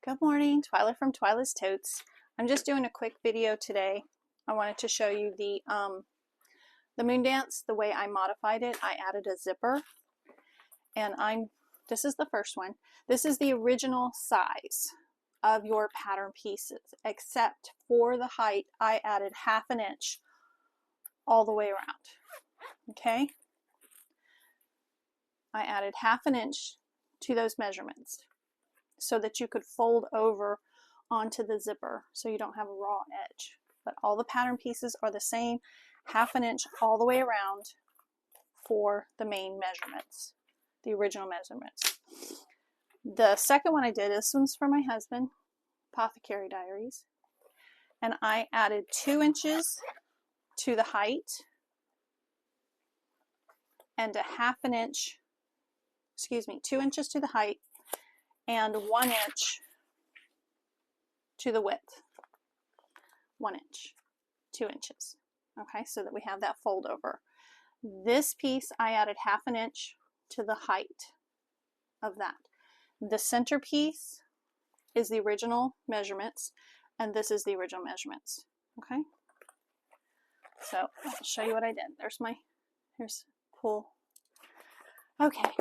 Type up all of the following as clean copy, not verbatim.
Good morning, Twyla from Twyla's Totes. I'm just doing a quick video today. I wanted to show you the Moondance, the way I modified it. I added a zipper, and this is the first one. This is the original size of your pattern pieces, except for the height, I added 1/2 inch all the way around. Okay? I added 1/2 inch to those measurements, so that you could fold over onto the zipper so you don't have a raw edge. But all the pattern pieces are the same, 1/2 inch all the way around for the main measurements, the original measurements. The second one I did, this one's for my husband, Apothecary Diaries, and I added 2 inches to the height and 1/2 inch, 2 inches to the height and 1 inch to the width. 1 inch, 2 inches. Okay, so that we have that fold over. This piece I added 1/2 inch to the height of that. The center piece is the original measurements, and this is the original measurements. Okay, so I'll show you what I did. Here's pull. Okay,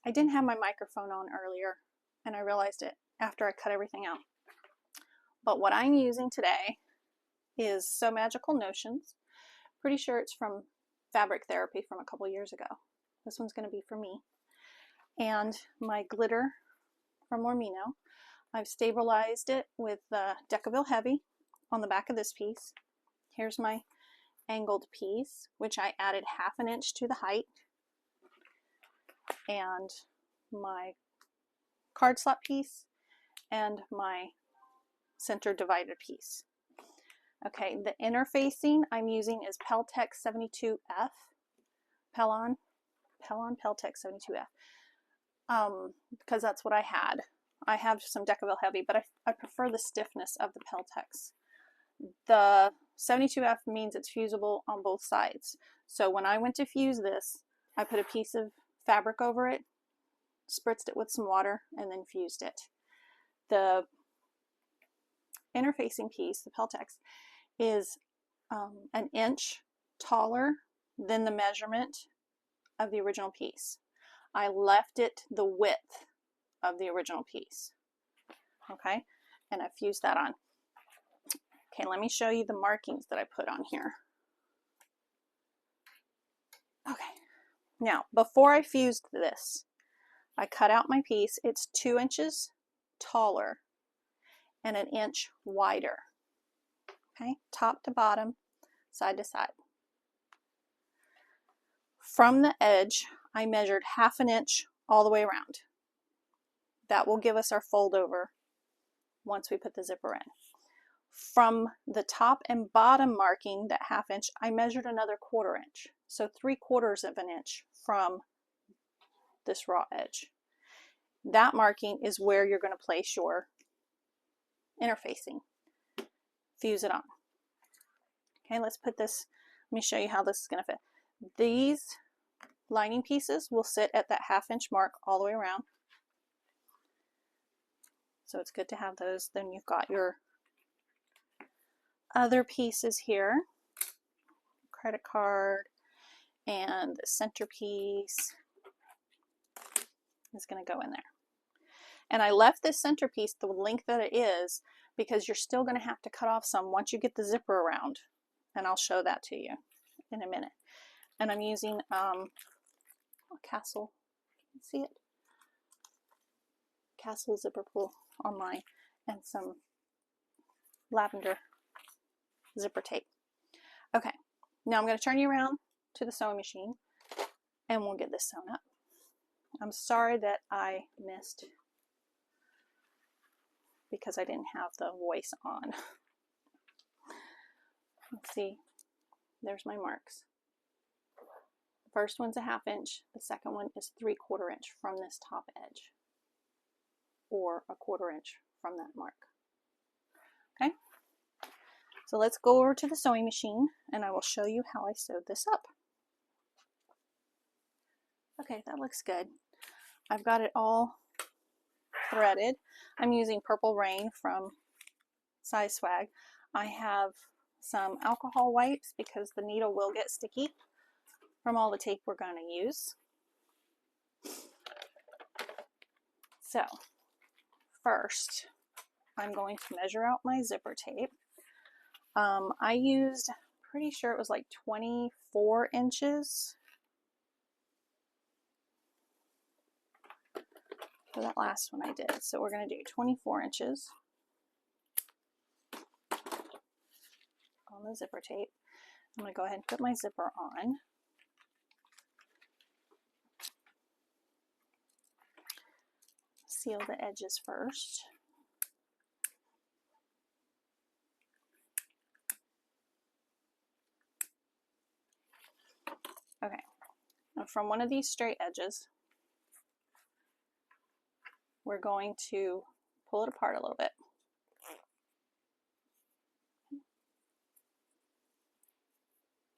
I didn't have my microphone on earlier, and I realized it after I cut everything out. But what I'm using today is So Magical Notions. Pretty sure it's from Fabric Therapy from a couple years ago. This one's going to be for me. And my glitter from Ormino. I've stabilized it with Decaville Heavy on the back of this piece. Here's my angled piece, which I added 1/2 inch to the height. And my card slot piece and my center divider piece. Okay, the interfacing I'm using is Peltex 72F, Pelon Peltex 72F, because that's what I had. I have some Decaville Heavy, but I prefer the stiffness of the Peltex. The 72F means it's fusible on both sides. So when I went to fuse this, I put a piece of fabric over it, spritzed it with some water, and then fused it. The interfacing piece, the Peltex, is 1 inch taller than the measurement of the original piece. I left it the width of the original piece. Okay, and I fused that on. Okay, let me show you the markings that I put on here. Okay, now before I fused this, I cut out my piece. It's 2 inches taller and 1 inch wider. Okay, top to bottom, side to side. From the edge, I measured 1/2 inch all the way around. That will give us our fold over once we put the zipper in. From the top and bottom marking, that 1/2 inch, I measured another 1/4 inch. So 3/4 of an inch from this raw edge. That marking is where you're going to place your interfacing. Fuse it on. Okay, let's put this, let me show you how this is going to fit. These lining pieces will sit at that 1/2 inch mark all the way around. So it's good to have those. Then you've got your other pieces here, credit card, and the centerpiece is going to go in there. And I left this centerpiece the length that it is because you're still going to have to cut off some once you get the zipper around, and I'll show that to you in a minute. And I'm using a Castle, see it? Castle zipper pull on mine, and some lavender zipper tape. Okay, now I'm going to turn you around to the sewing machine and we'll get this sewn up. I'm sorry that I missed because I didn't have the voice on. Let's see, there's my marks. The first one's a 1/2 inch, the second one is 3/4 inch from this top edge, or a 1/4 inch from that mark. Okay, so let's go over to the sewing machine and I will show you how I sewed this up. Okay, that looks good. I've got it all threaded. I'm using Purple Rain from Size Swag. I have some alcohol wipes because the needle will get sticky from all the tape we're going to use. So first, I'm going to measure out my zipper tape. I used, pretty sure it was like 24 inches for that last one I did. So we're going to do 24 inches on the zipper tape. I'm going to go ahead and put my zipper on. Seal the edges first. Okay, now from one of these straight edges, we're going to pull it apart a little bit.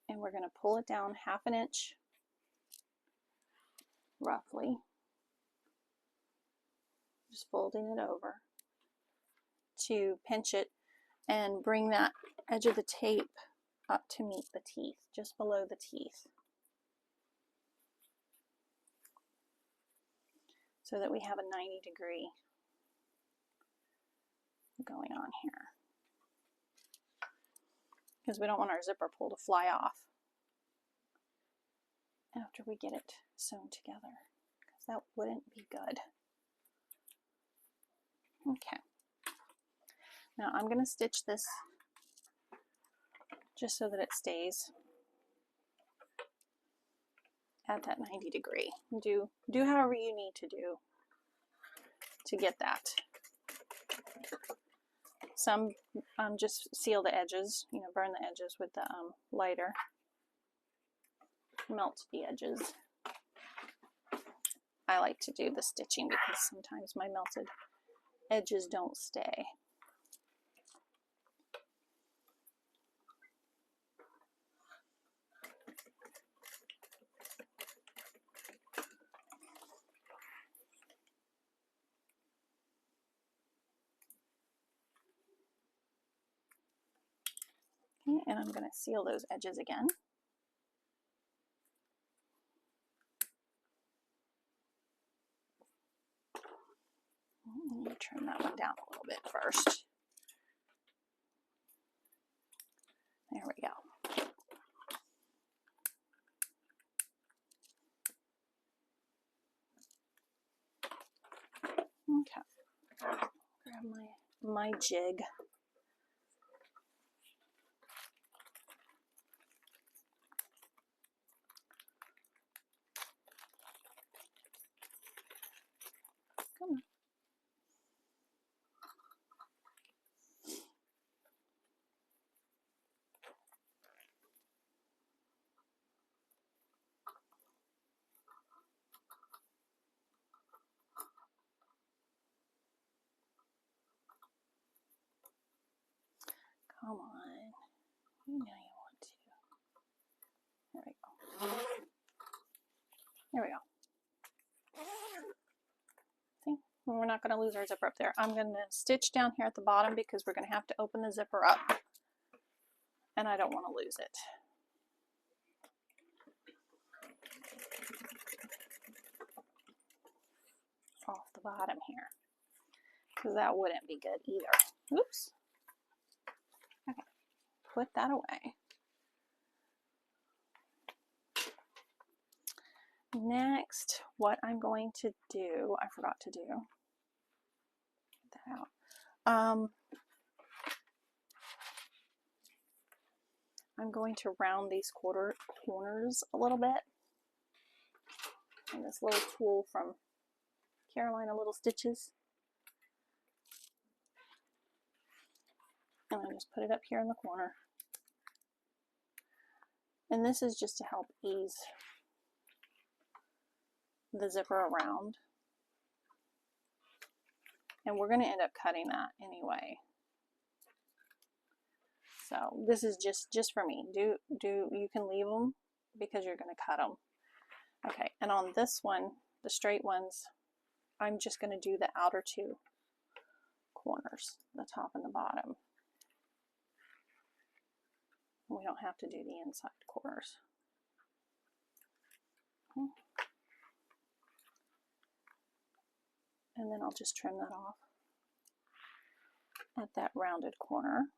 And we're going to pull it down 1/2 inch, roughly. Just folding it over to pinch it and bring that edge of the tape up to meet the teeth, just below the teeth, so that we have a 90-degree going on here, because we don't want our zipper pull to fly off after we get it sewn together, because that wouldn't be good. Okay, now I'm going to stitch this just so that it stays at that 90-degree. Do however you need to do to get that. Some just seal the edges, you know, burn the edges with the lighter, melt the edges. I like to do the stitching because sometimes my melted edges don't stay. Okay, and I'm going to seal those edges again. Let me trim that one down a little bit first. There we go. Okay. Grab my jig. Come on. Come on. You know you want to. There we go. There we go. See? And we're not going to lose our zipper up there. I'm going to stitch down here at the bottom because we're going to have to open the zipper up. And I don't want to lose it. Off the bottom here, because that wouldn't be good either. Oops. Okay, put that away. Next, what I'm going to do, I forgot to do, get that out. I'm going to round these corners a little bit. And this little tool from Carolina Little Stitches. And I just put it up here in the corner. And this is just to help ease the zipper around. And we're going to end up cutting that anyway. So this is just for me. You can leave them because you're going to cut them. Okay, and on this one, the straight ones, I'm just going to do the outer two corners, the top and the bottom. We don't have to do the inside corners. And then I'll just trim that off at that rounded corner.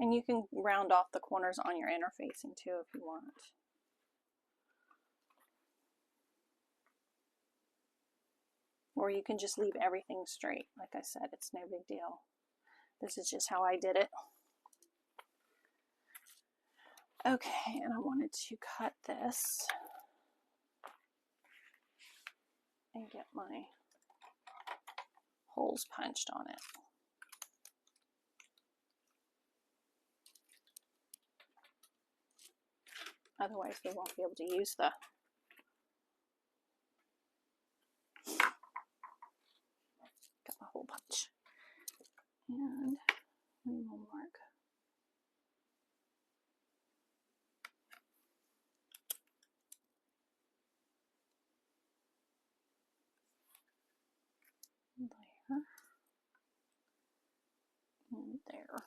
And you can round off the corners on your interfacing too if you want. Or you can just leave everything straight. Like I said, it's no big deal. This is just how I did it. Okay, and I wanted to cut this and get my holes punched on it. Otherwise, they won't be able to use the got my hole punch. And we will mark there and there.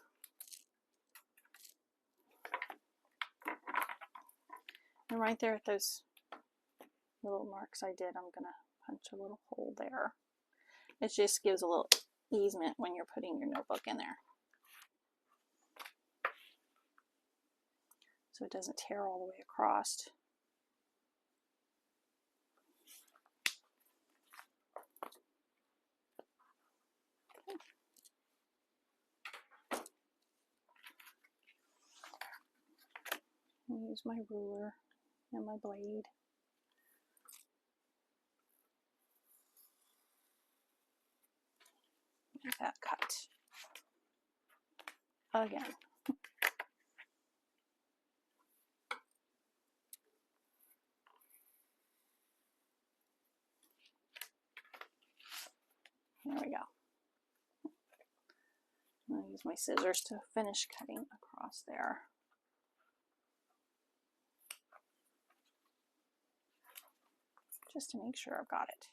And right there at those little marks I did, I'm going to punch a little hole there. It just gives a little easement when you're putting your notebook in there, so it doesn't tear all the way across. I'll use my ruler and my blade. Get that cut again. There we go. I'll use my scissors to finish cutting across there. Just to make sure I've got it.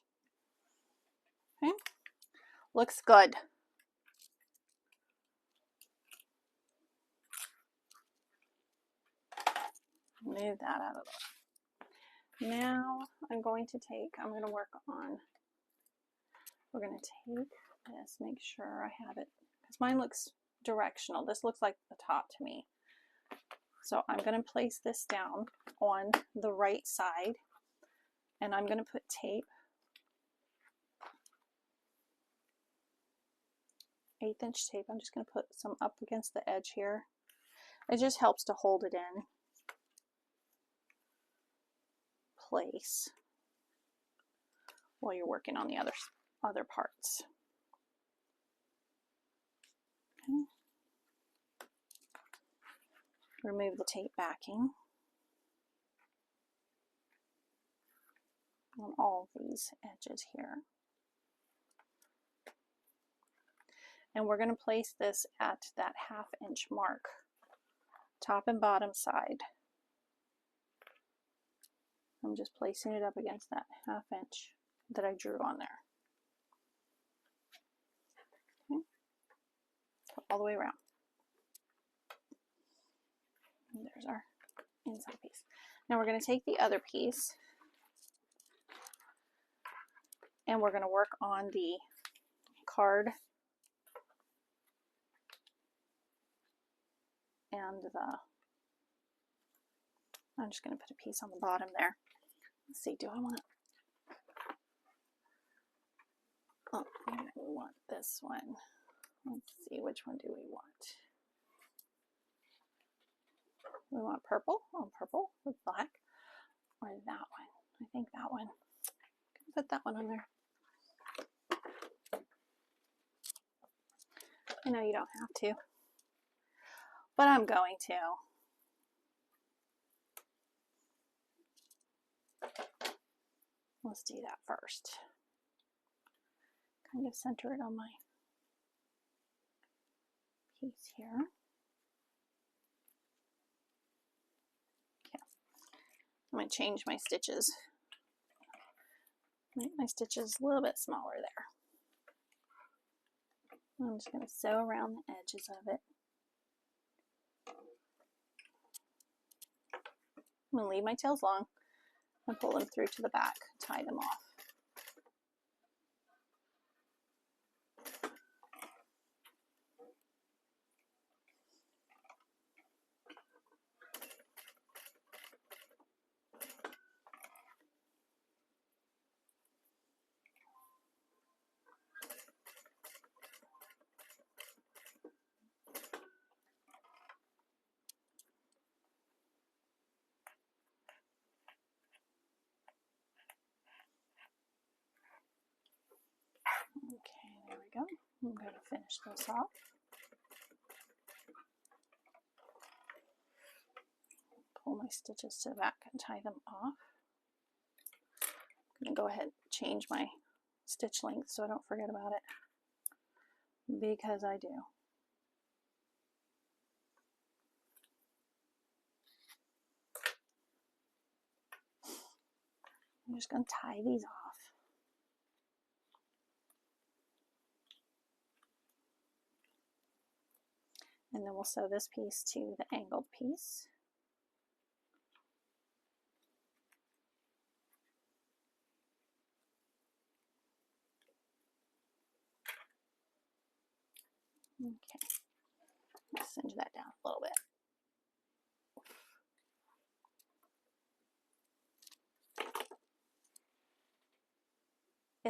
Okay, looks good. Move that out of the way. Now I'm going to work on, we're going to take this, make sure I have it, because mine looks directional. This looks like the top to me. So I'm going to place this down on the right side, and I'm going to put tape, 1/8 inch tape. I'm just going to put some up against the edge here. It just helps to hold it in place while you're working on the other parts. Okay. Remove the tape backing on all of these edges here. And we're going to place this at that 1/2 inch mark, top and bottom side. I'm just placing it up against that 1/2 inch that I drew on there. Okay. Go all the way around. And there's our inside piece. Now we're going to take the other piece and we're going to work on the card and I'm just going to put a piece on the bottom there. Let's see, do I want we want this one. Let's see, which one do we want? We want purple, purple with black, or that one? I think that one. Put that one on there. I know you don't have to, but I'm going to. Let's do that first. I'm going to center it on my piece here. Okay. I'm going to change my stitches. Make my stitches a little bit smaller there. I'm just going to sew around the edges of it. I'm going to leave my tails long and pull them through to the back, tie them off. Okay, there we go. I'm going to finish this off. Pull my stitches to the back and tie them off. I'm going to go ahead and change my stitch length so I don't forget about it, because I do. I'm just going to tie these off. And then we'll sew this piece to the angled piece. Okay, let's cinch that down a little bit.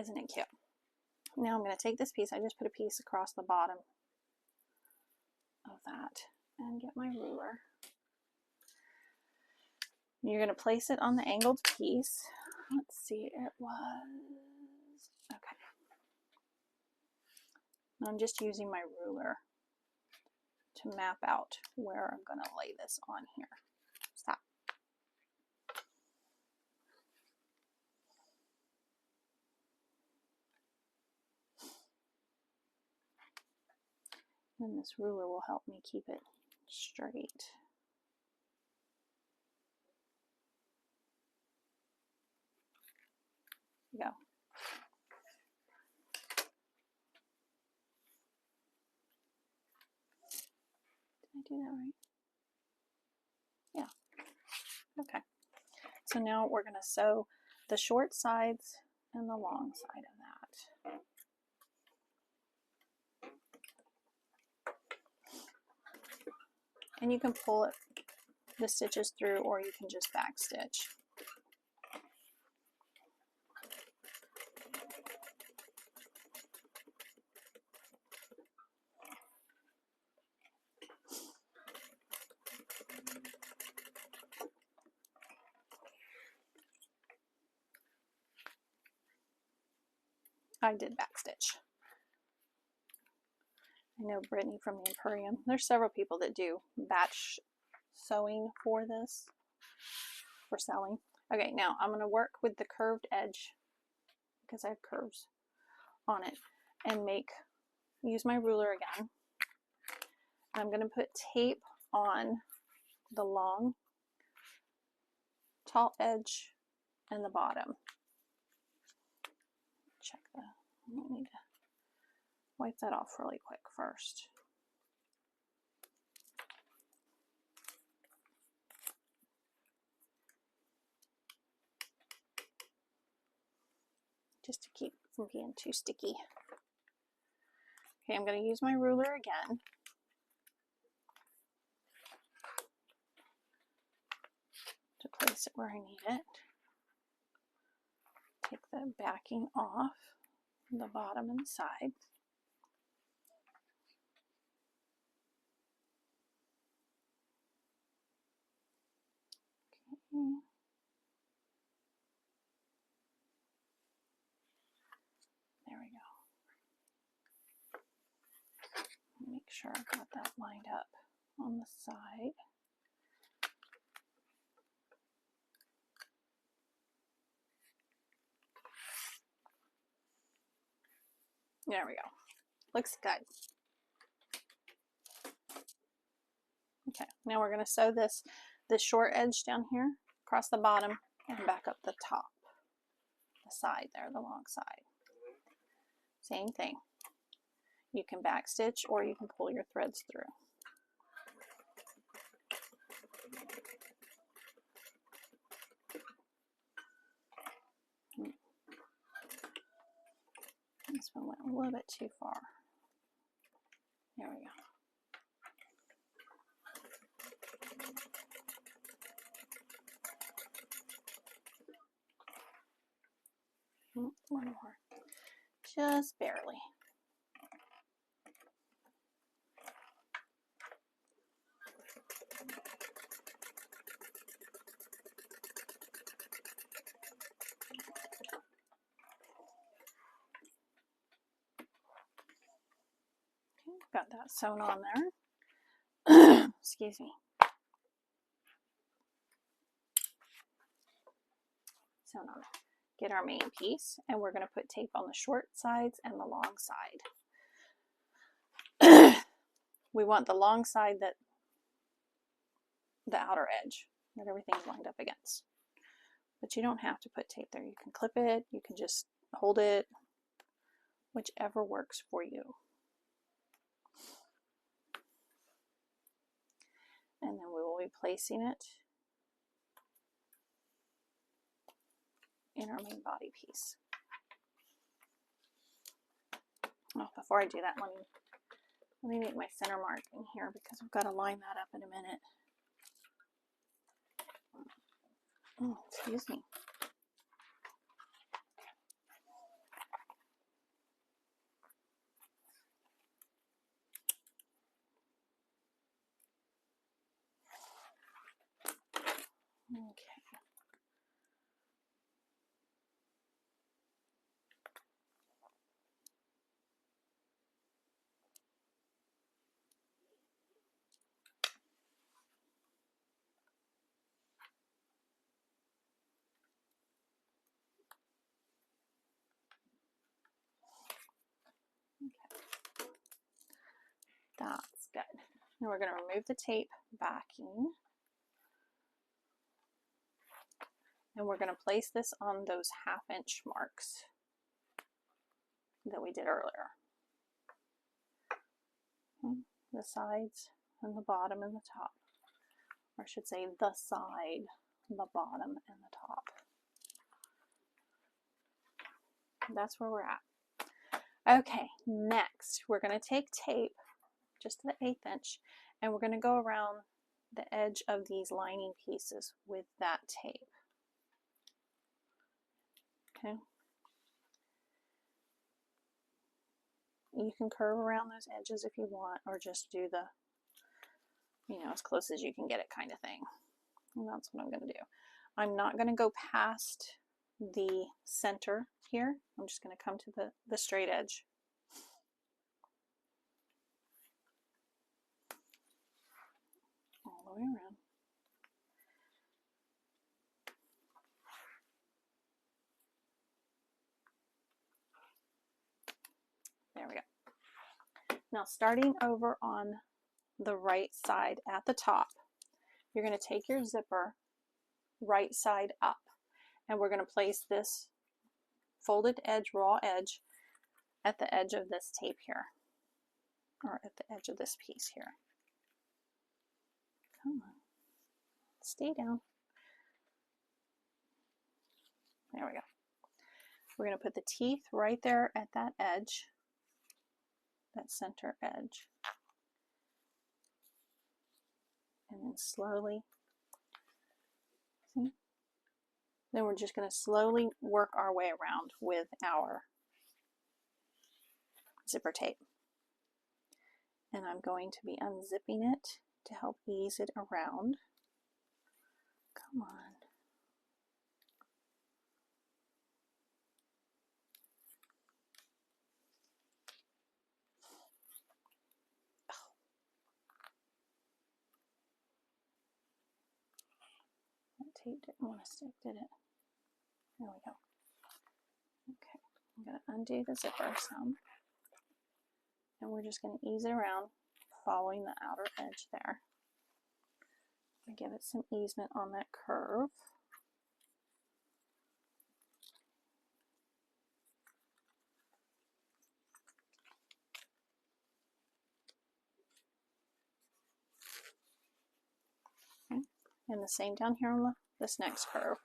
Isn't it cute? Now I'm going to take this piece, I just put a piece across the bottom of that, and get my ruler. You're going to place it on the angled piece. Let's see, it was, okay. I'm just using my ruler to map out where I'm going to lay this on here. Stop. And this ruler will help me keep it straight. Go. Did I do that right? Yeah. Okay. So now we're going to sew the short sides and the long side of that. And you can pull it, the stitches through, or you can just back stitch. I did back stitch. I know Brittany from the Emporium. There's several people that do batch sewing for this, for selling. Okay, now I'm going to work with the curved edge because I have curves on it, and use my ruler again. I'm going to put tape on the long top edge and the bottom. Check that. I might need to wipe that off really quick first. Just to keep from being too sticky. Okay, I'm going to use my ruler again. To place it where I need it. Take the backing off the bottom and the side. Okay. There we go. Make sure I've got that lined up on the side. There we go. Looks good. Okay, now we're going to sew this short edge down here across the bottom and back up the top, the side there, the long side. Same thing. You can back stitch or you can pull your threads through. This one went a little bit too far. There we go. One more. Just barely. Got that sewn on there. Excuse me. Sewn on there. Get our main piece, and we're going to put tape on the short sides and the long side. We want the long side that the outer edge that everything's lined up against. But you don't have to put tape there. You can clip it, you can just hold it, whichever works for you. And then we will be placing it in our main body piece. Oh, before I do that, let me make my center mark in here because I've got to line that up in a minute. Oh, excuse me. Okay. That's good. Now we're going to remove the tape backing. And we're going to place this on those 1/2 inch marks that we did earlier. The sides and the bottom and the top. Or I should say the side, the bottom, and the top. That's where we're at. Okay, next we're going to take tape just to the 1/8 inch and we're going to go around the edge of these lining pieces with that tape. Okay. You can curve around those edges if you want, or just do the, as close as you can get it kind of thing. And that's what I'm going to do. I'm not going to go past the center here. I'm just going to come to the straight edge. All the way around. There we go. Now starting over on the right side at the top, you're going to take your zipper right side up and we're going to place this folded edge, raw edge, at the edge of this tape here, or at the edge of this piece here. Come on, stay down. There we go. We're going to put the teeth right there at that edge, that center edge. And then slowly, see? Then we're just going to slowly work our way around with our zipper tape. And I'm going to be unzipping it to help ease it around. Come on. Tape didn't want to stick, did it? There we go. Okay, I'm going to undo the zipper some. And we're just going to ease it around, following the outer edge there. And give it some easement on that curve. Okay. And the same down here on this next curve.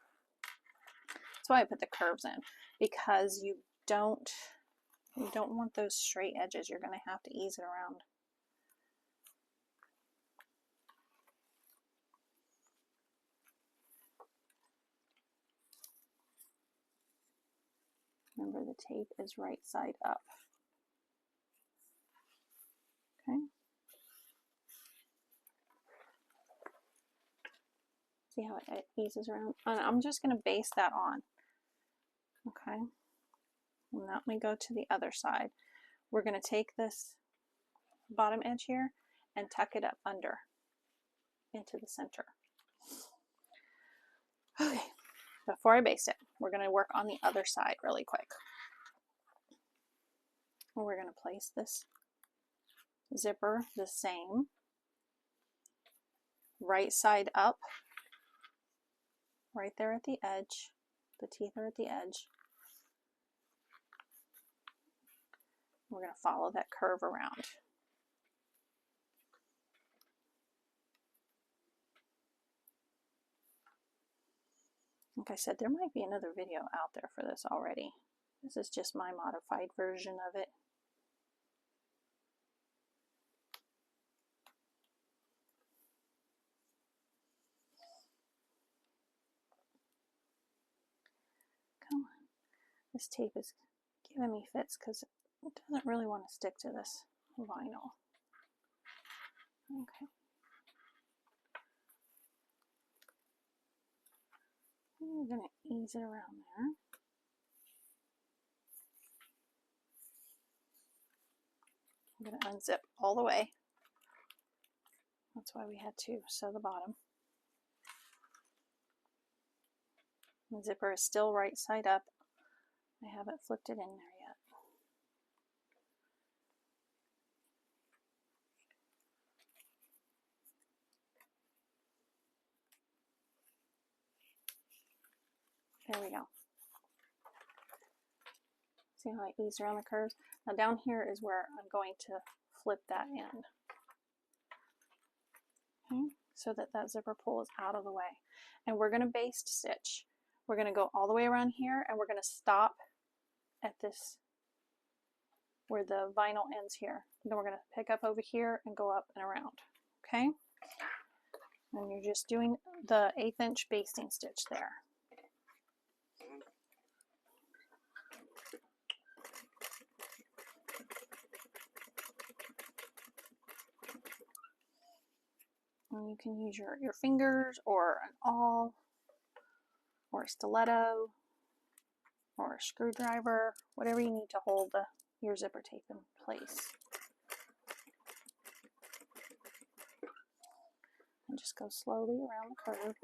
That's why I put the curves in, because you don't want those straight edges. You're going to have to ease it around. Remember, the tape is right side up. Okay. See how it eases around? And I'm just going to base that on. Okay. And let me go to the other side. We're going to take this bottom edge here and tuck it up under into the center. Okay. Before I base it, we're going to work on the other side really quick. And we're going to place this zipper the same, right side up, right there at the edge. The teeth are at the edge. We're going to follow that curve around. Like I said, there might be another video out there for this already. This is just my modified version of it. Come on. This tape is giving me fits because it doesn't really want to stick to this vinyl. Okay. We're going to ease it around there. I'm going to unzip all the way. That's why we had to sew the bottom. The zipper is still right side up. I haven't flipped it in there yet. There we go. See how I ease around the curves? Now down here is where I'm going to flip that end. Okay, so that that zipper pull is out of the way. And we're going to baste stitch. We're going to go all the way around here and we're going to stop at this, where the vinyl ends here. Then we're going to pick up over here and go up and around. Okay? And you're just doing the 1/8 inch basting stitch there. And you can use your fingers or an awl or a stiletto or a screwdriver, whatever you need to hold your zipper tape in place. And just go slowly around the curve.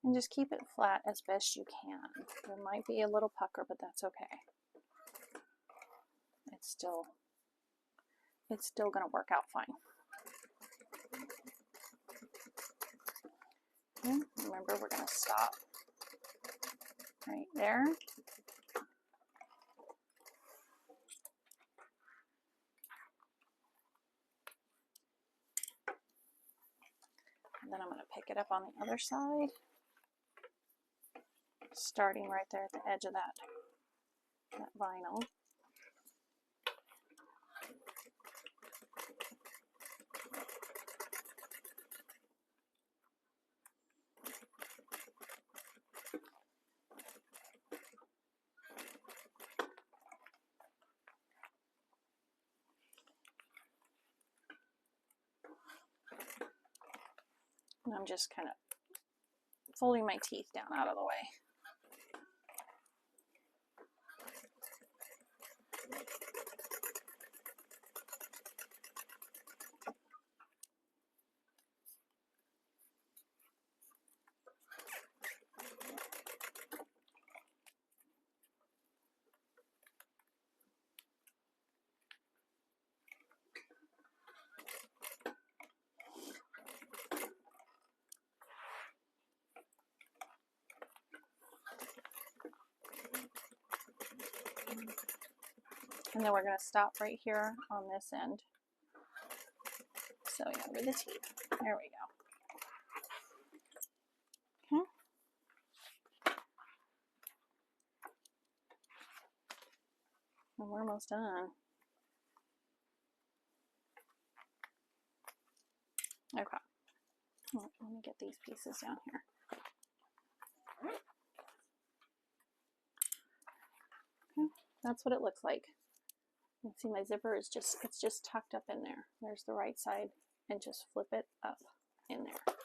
And just keep it flat as best you can. There might be a little pucker, but that's okay. It's still going to work out fine. Okay, remember, we're going to stop right there. And then I'm going to pick it up on the other side, starting right there at the edge of that vinyl. And I'm just kind of folding my teeth down out of the way. And then we're going to stop right here on this end. So yeah, with the teeth. There we go. Okay. And we're almost done. Okay. Let me get these pieces down here. Okay. That's what it looks like. You can see my zipper is it's just tucked up in there. There's the right side, and just flip it up in there,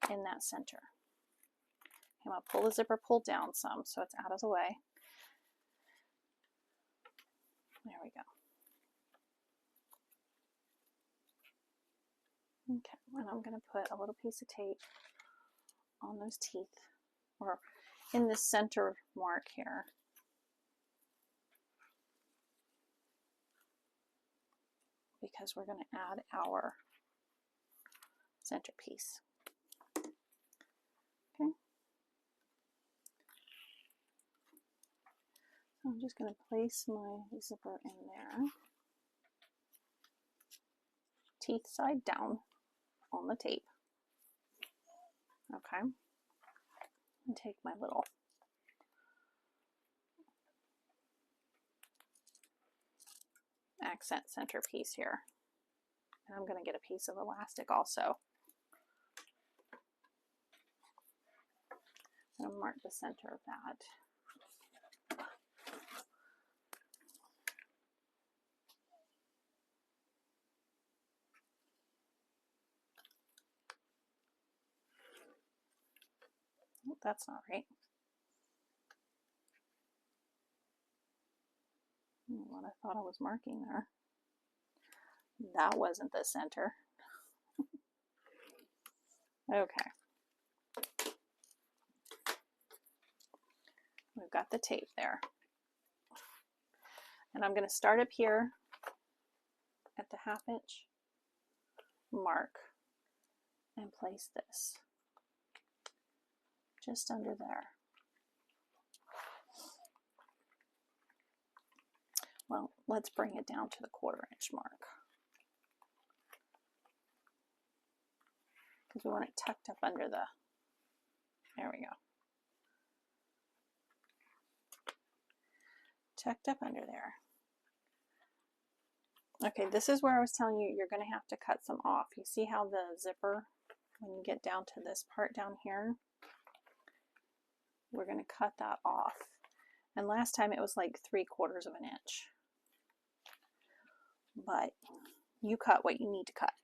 in that center. I'm going to pull the zipper pulled down some so it's out of the way. There we go. Okay, and I'm going to put a little piece of tape on those teeth, or in the center mark here. Because we're going to add our centerpiece. Okay. So I'm just going to place my zipper in there. Teeth side down on the tape. Okay. And take my little accent centerpiece here. And I'm going to get a piece of elastic also. I'm going to mark the center of that. Oh, that's not right. What I thought I was marking there. That wasn't the center. Okay. We've got the tape there. And I'm going to start up here at the 1/2 inch mark and place this just under there. Well, let's bring it down to the 1/4 inch mark, because we want it tucked up under the, there we go. Tucked up under there. Okay, this is where I was telling you you're going to have to cut some off. You see how the zipper, when you get down to this part down here, we're going to cut that off. And last time it was like 3/4 of an inch. But you cut what you need to cut,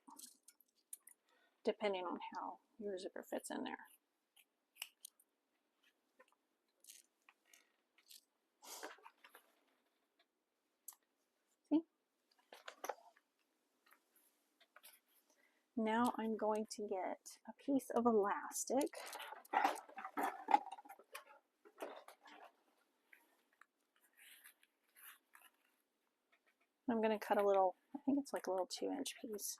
depending on how your zipper fits in there. See? Now I'm going to get a piece of elastic. I'm going to cut a little, I think it's like a little 2-inch piece.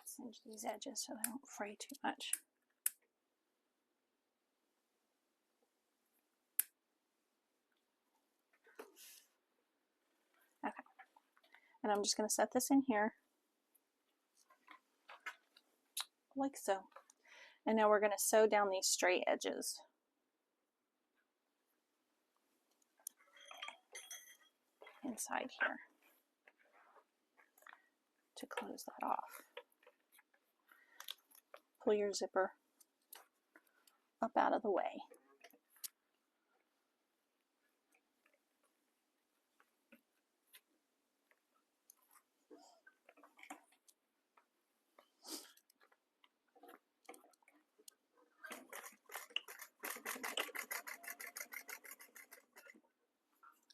Cinch these edges so they don't fray too much. Okay. And I'm just going to set this in here like so. And now we're going to sew down these straight edges. Inside here to close that off. Pull your zipper up out of the way.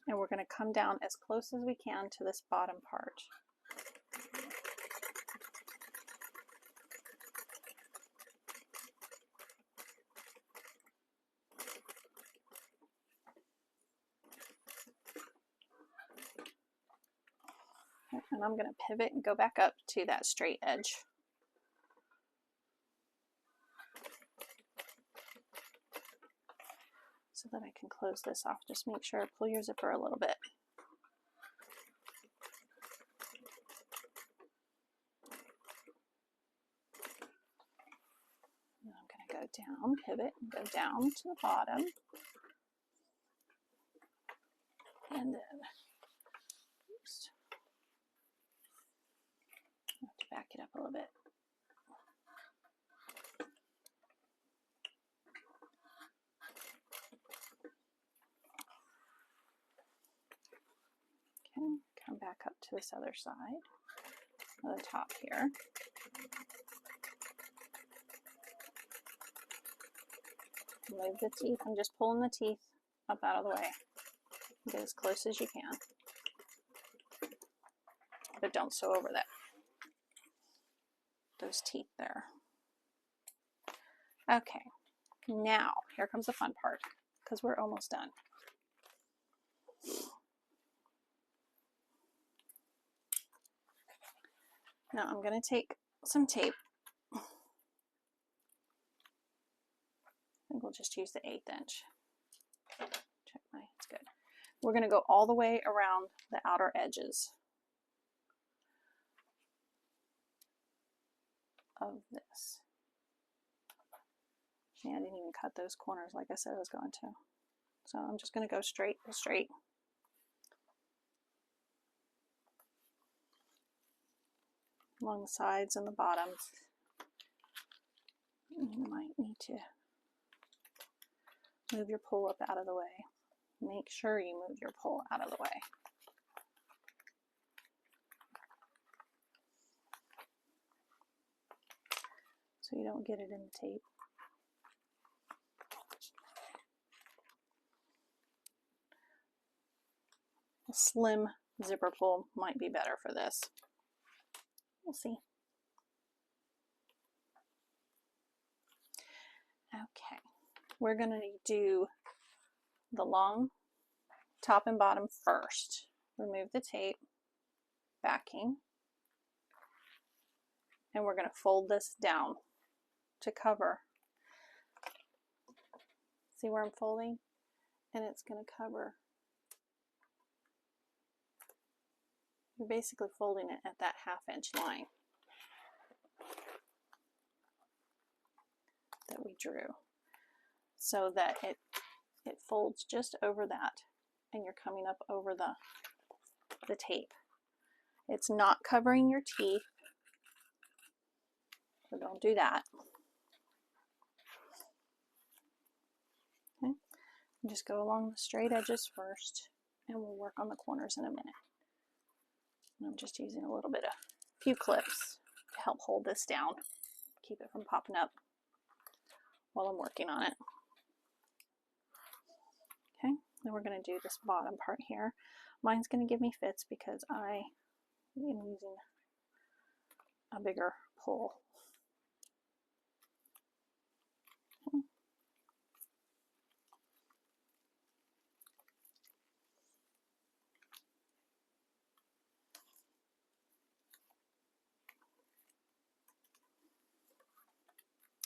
And we're going to come down as close as we can to this bottom part. And I'm going to pivot and go back up to that straight edge. So that I can close this off. Just make sure, pull your zipper a little bit. And I'm going to go down, pivot, and go down to the bottom. And then, oops, I have to back it up a little bit. Okay, come back up to this other side, on the top here. Move the teeth. I'm just pulling the teeth up out of the way. Get as close as you can. But don't sew over those teeth there. Okay, now here comes the fun part, because we're almost done. Now I'm going to take some tape. I think we'll just use the 1/8 inch. Check it's good. We're going to go all the way around the outer edges of this. Yeah, I didn't even cut those corners like I said I was going to. So I'm just going to go straight to straight. Along the sides and the bottoms. You might need to move your pull up out of the way. Make sure you move your pull out of the way. So you don't get it in the tape. A slim zipper pull might be better for this. We'll see. Okay, we're going to do the long top and bottom first. Remove the tape, backing, and we're going to fold this down to cover. See where I'm folding? And it's going to cover. You're basically folding it at that 1/2 inch line that we drew, so that it folds just over that, and you're coming up over the tape. It's not covering your teeth, so don't do that. Okay, just go along the straight edges first, and we'll work on the corners in a minute. And I'm just using a few clips to help hold this down, keep it from popping up while I'm working on it. Okay, then we're going to do this bottom part here. Mine's going to give me fits because I am using a bigger pull. Okay.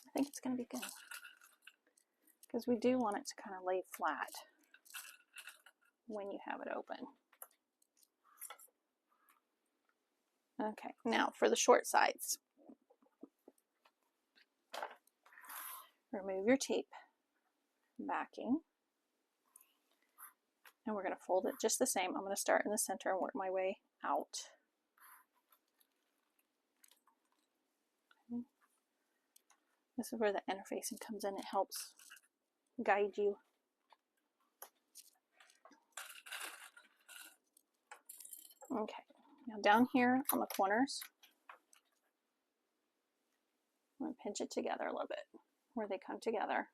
I think it's going to be good because we do want it to kind of lay flat when you have it open. Okay, now for the short sides. Remove your tape, backing, and we're going to fold it just the same. I'm going to start in the center and work my way out. Okay. This is where the interfacing comes in. It helps guide you. Okay, now down here on the corners, I'm going to pinch it together a little bit where they come together.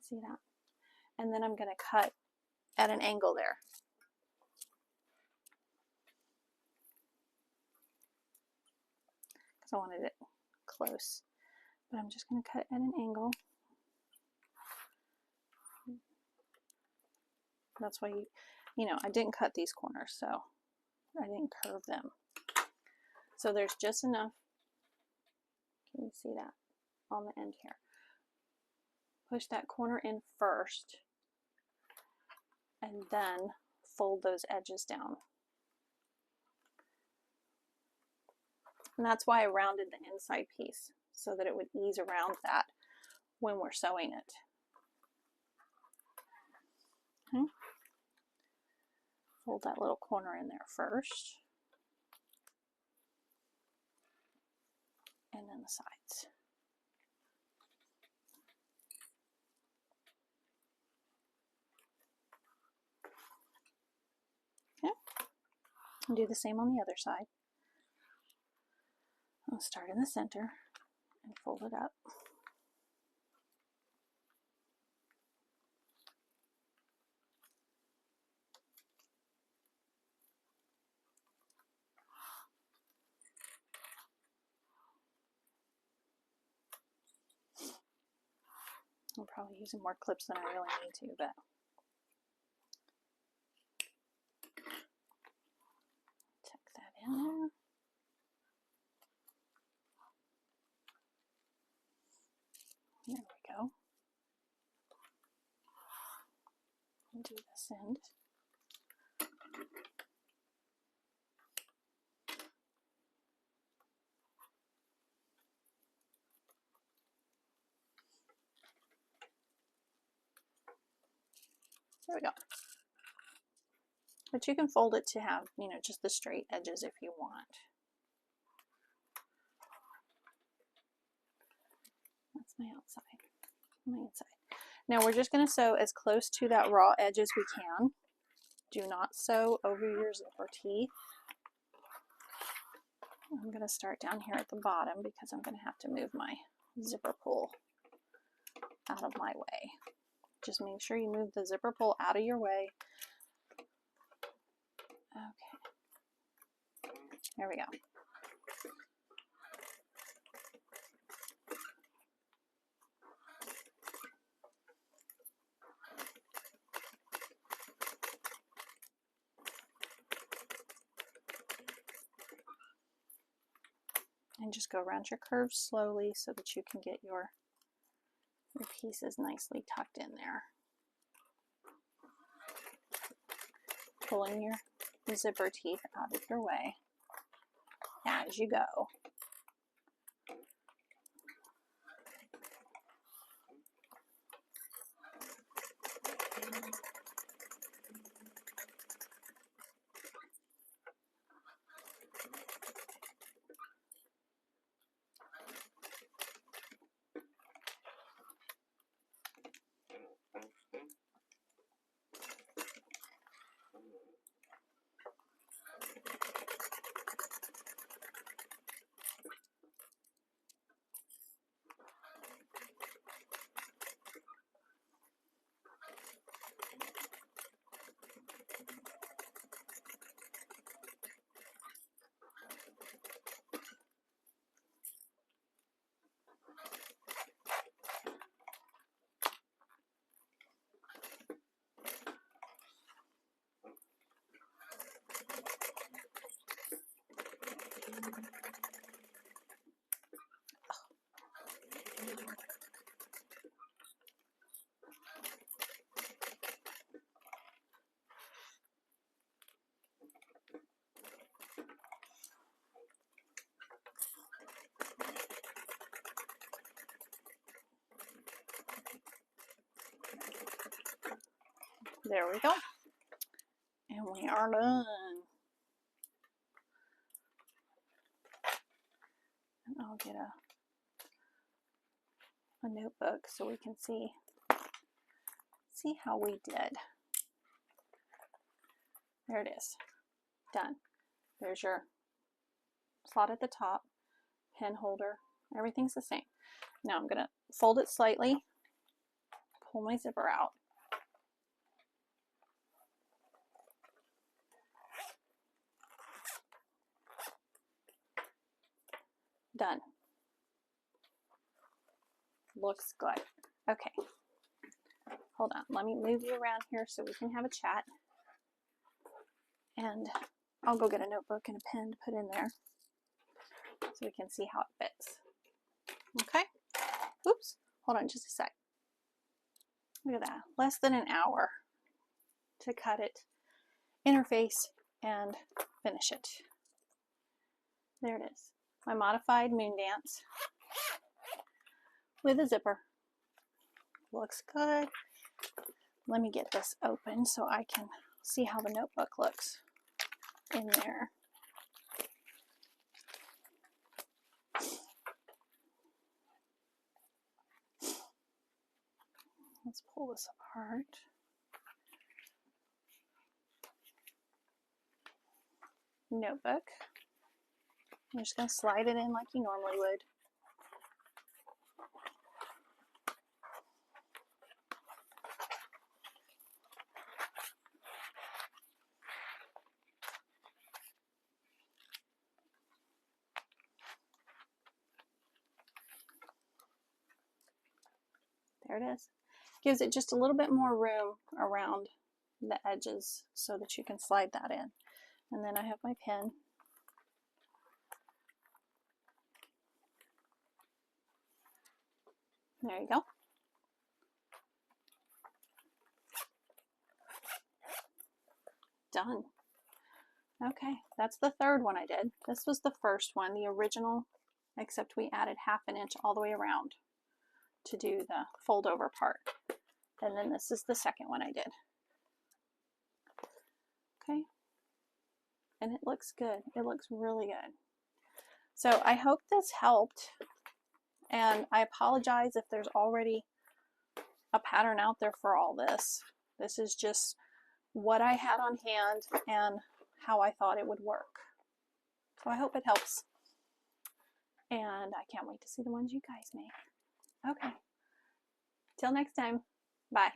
See that? And then I'm going to cut at an angle there. Because I wanted it close. But I'm just going to cut at an angle. That's why you know, I didn't cut these corners, so I didn't curve them. So there's just enough. Can you see that on the end here? Push that corner in first and then fold those edges down. And that's why I rounded the inside piece, so that it would ease around that when we're sewing it. Okay. Fold that little corner in there first. And then the sides. Okay. And do the same on the other side. I'll start in the center and fold it up. I'm probably using more clips than I really need to, but tuck that in there. There we go. And do this end. There we go. But you can fold it to have, you know, just the straight edges if you want. That's my outside, my inside. Now we're just going to sew as close to that raw edge as we can. Do not sew over your zipper teeth. I'm going to start down here at the bottom because I'm going to have to move my zipper pull out of my way. Just make sure you move the zipper pull out of your way. Okay, there we go. And just go around your curves slowly so that you can get your pieces nicely tucked in there. Pulling your zipper teeth out of your way as you go. There we go. And we are done. And I'll get a notebook so we can see how we did. There it is. Done. There's your slot at the top, pen holder, everything's the same. Now I'm going to fold it slightly, pull my zipper out. Done. Looks good. Okay. Hold on. Let me move you around here so we can have a chat. And I'll go get a notebook and a pen to put in there so we can see how it fits. Okay. Oops. Hold on just a sec. Look at that. Less than an hour to cut it, interface, and finish it. There it is. My modified Moondance with a zipper. Looks good. Let me get this open so I can see how the notebook looks in there. Let's pull this apart. Notebook. I'm just going to slide it in like you normally would. There it is. Gives it just a little bit more room around the edges so that you can slide that in. And then I have my pen. There you go. Done. Okay, that's the third one I did. This was the first one, the original, except we added 1/2 inch all the way around to do the fold over part. And then this is the second one I did. Okay. And it looks good. It looks really good. So I hope this helped. And I apologize if there's already a pattern out there for all this. This is just what I had on hand and how I thought it would work. So I hope it helps. And I can't wait to see the ones you guys make. Okay. Till next time. Bye.